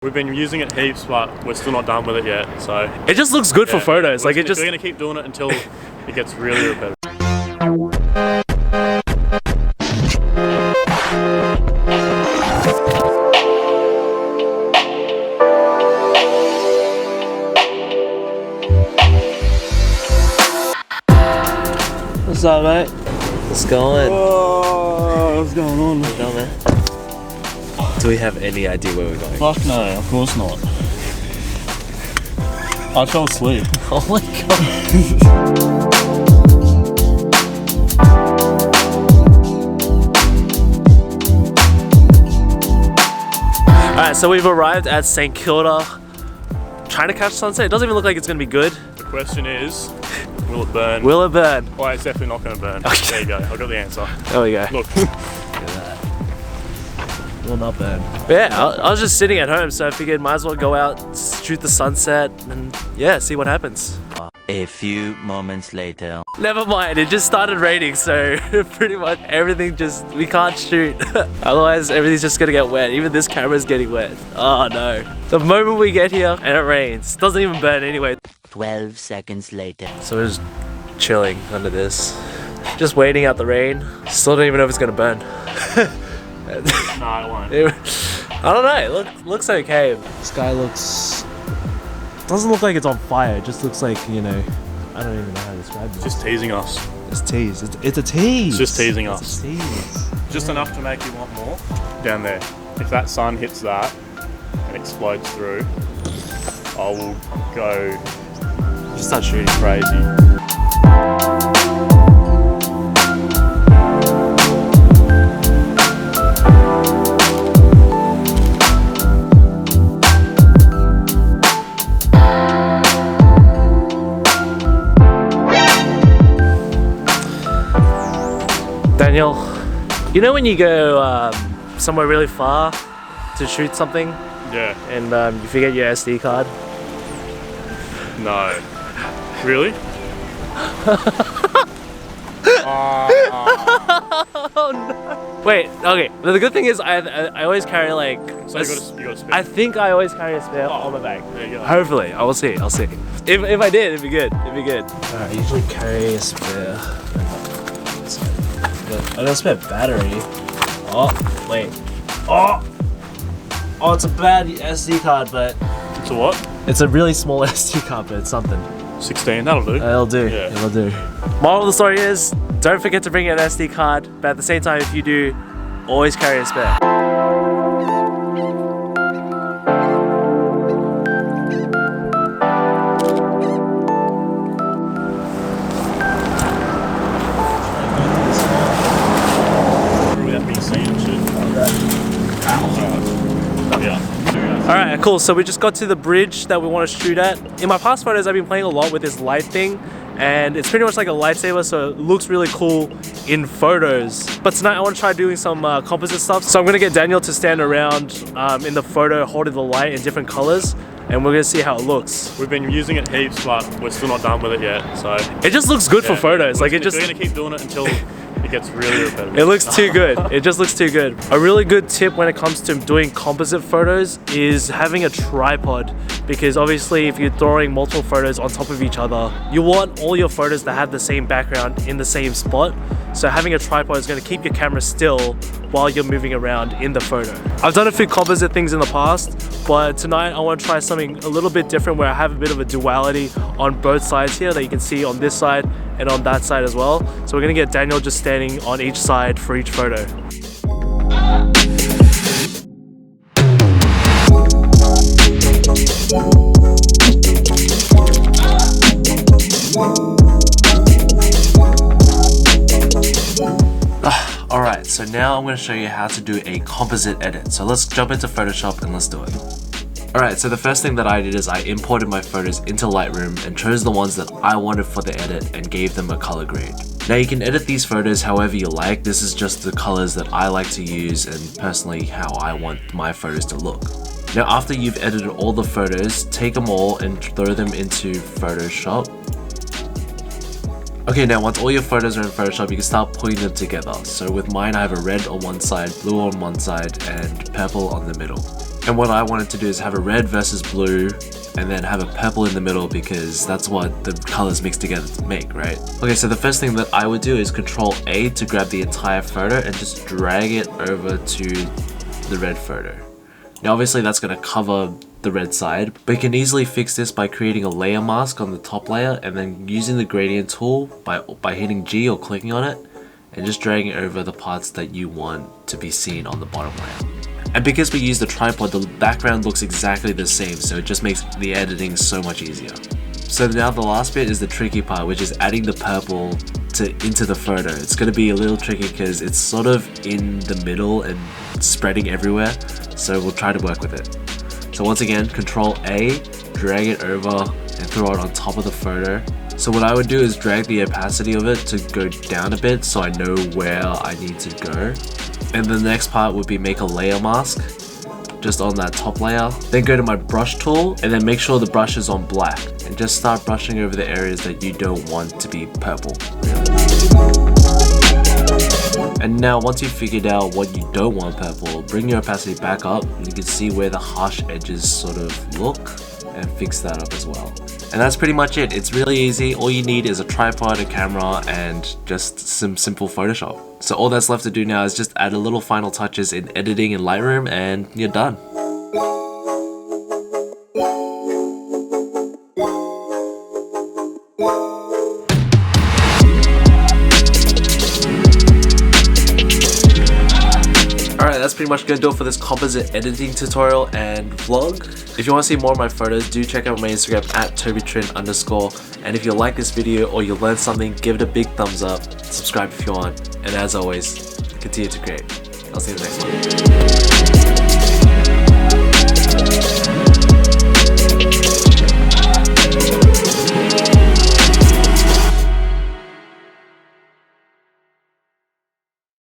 We've been using it heaps, but we're still not done with it yet, so... It just looks good for photos. Like, it just... We're gonna keep doing it until it gets really repetitive. What's up, mate? What's going? Oh, what's going on? What's going, man? Do we have any idea where we're going? Fuck no, of course not. I fell asleep. Oh my god. Alright, so we've arrived at St. Kilda. Trying to catch sunset. It doesn't even look like it's going to be good. The question is, will it burn? Will it burn? Oh, it's definitely not going to burn. Okay. There you go, I got the answer. There we go. Look. Will not burn. Yeah, I was just sitting at home, so I figured might as well go out, shoot the sunset, and yeah, see what happens. A few moments later. Never mind, it just started raining, so pretty much everything we can't shoot. Otherwise, everything's just gonna get wet. Even this camera's getting wet. Oh no. The moment we get here and it rains, it doesn't even burn anyway. 12 seconds later. So we're just chilling under this. Just waiting out the rain. Still don't even know if it's gonna burn. No, it won't. I don't know, it looks okay. Sky doesn't look like it's on fire, it just looks like, you know, I don't even know how to describe this. Just teasing us. It's tease. It's a tease. It's just teasing It's us. a tease. Just enough to make you want more. Down there. If that sun hits that and explodes through, I will go Just start shooting. crazy. Daniel, you know when you go somewhere really far to shoot something Yeah. and you forget your SD card? No. Really? Oh no. Wait, okay. But the good thing is I always carry like... So you got a spare. I think I always carry a spare on my bag. There you go. Hopefully, I'll see. If I did, it'd be good. Alright, I usually carry a spare. I got a spare battery. Oh, wait. Oh, it's a bad SD card, but It's a what? it's a really small SD card, but it's something. 16, that'll do. It'll do. Yeah. It'll do. Moral of the story is, don't forget to bring an SD card, but at the same time, if you do, always carry a spare. Without being seen and shit. Yeah. Alright, cool. So we just got to the bridge that we want to shoot at. In my past photos, I've been playing a lot with this light thing, and it's pretty much like a lightsaber, so it looks really cool in photos. But tonight I want to try doing some composite stuff. So I'm going to get Daniel to stand around in the photo holding the light in different colors, and we're going to see how it looks. We've been using it heaps, but we're still not done with it yet, so... It just looks good for photos. Like, it just... We're gonna keep doing it until it gets really repetitive. It looks too good. It just looks too good. A really good tip when it comes to doing composite photos is having a tripod, because obviously if you're throwing multiple photos on top of each other, you want all your photos to have the same background in the same spot. So having a tripod is going to keep your camera still while you're moving around in the photo. I've done a few composite things in the past, but tonight I want to try something a little bit different where I have a bit of a duality on both sides here that you can see on this side and on that side as well. So we're going to get Daniel just standing on each side for each photo. Alright, so now I'm going to show you how to do a composite edit. So let's jump into Photoshop and let's do it. Alright, so the first thing that I did is I imported my photos into Lightroom and chose the ones that I wanted for the edit and gave them a color grade. Now you can edit these photos however you like. This is just the colors that I like to use and personally how I want my photos to look. Now after you've edited all the photos, take them all and throw them into Photoshop. Okay, now once all your photos are in Photoshop, you can start putting them together. So with mine, I have a red on one side, blue on one side, and purple on the middle. And what I wanted to do is have a red versus blue and then have a purple in the middle because that's what the colors mix together to make, right? Okay, so the first thing that I would do is Control A to grab the entire photo and just drag it over to the red photo. Now obviously that's going to cover the red side, but you can easily fix this by creating a layer mask on the top layer and then using the gradient tool by hitting G or clicking on it and just dragging over the parts that you want to be seen on the bottom layer. And because we use the tripod, the background looks exactly the same, so it just makes the editing so much easier. So now the last bit is the tricky part, which is adding the purple into the photo. It's going to be a little tricky because it's sort of in the middle and spreading everywhere, so we'll try to work with it. So once again, Control A, drag it over and throw it on top of the photo. So what I would do is drag the opacity of it to go down a bit so I know where I need to go. And the next part would be make a layer mask just on that top layer. Then go to my brush tool and then make sure the brush is on black and just start brushing over the areas that you don't want to be purple. And now once you've figured out what you don't want purple, bring your opacity back up and you can see where the harsh edges sort of look and fix that up as well. And that's pretty much it. It's really easy. All you need is a tripod, a camera, and just some simple Photoshop. So all that's left to do now is just add a little final touches in editing in Lightroom and you're done. That's pretty much gonna do it for this composite editing tutorial and vlog. If you want to see more of my photos, do check out my Instagram at TobyTrin_. And if you like this video or you learned something, give it a big thumbs up, subscribe if you want, and as always, continue to create. I'll see you in the next one.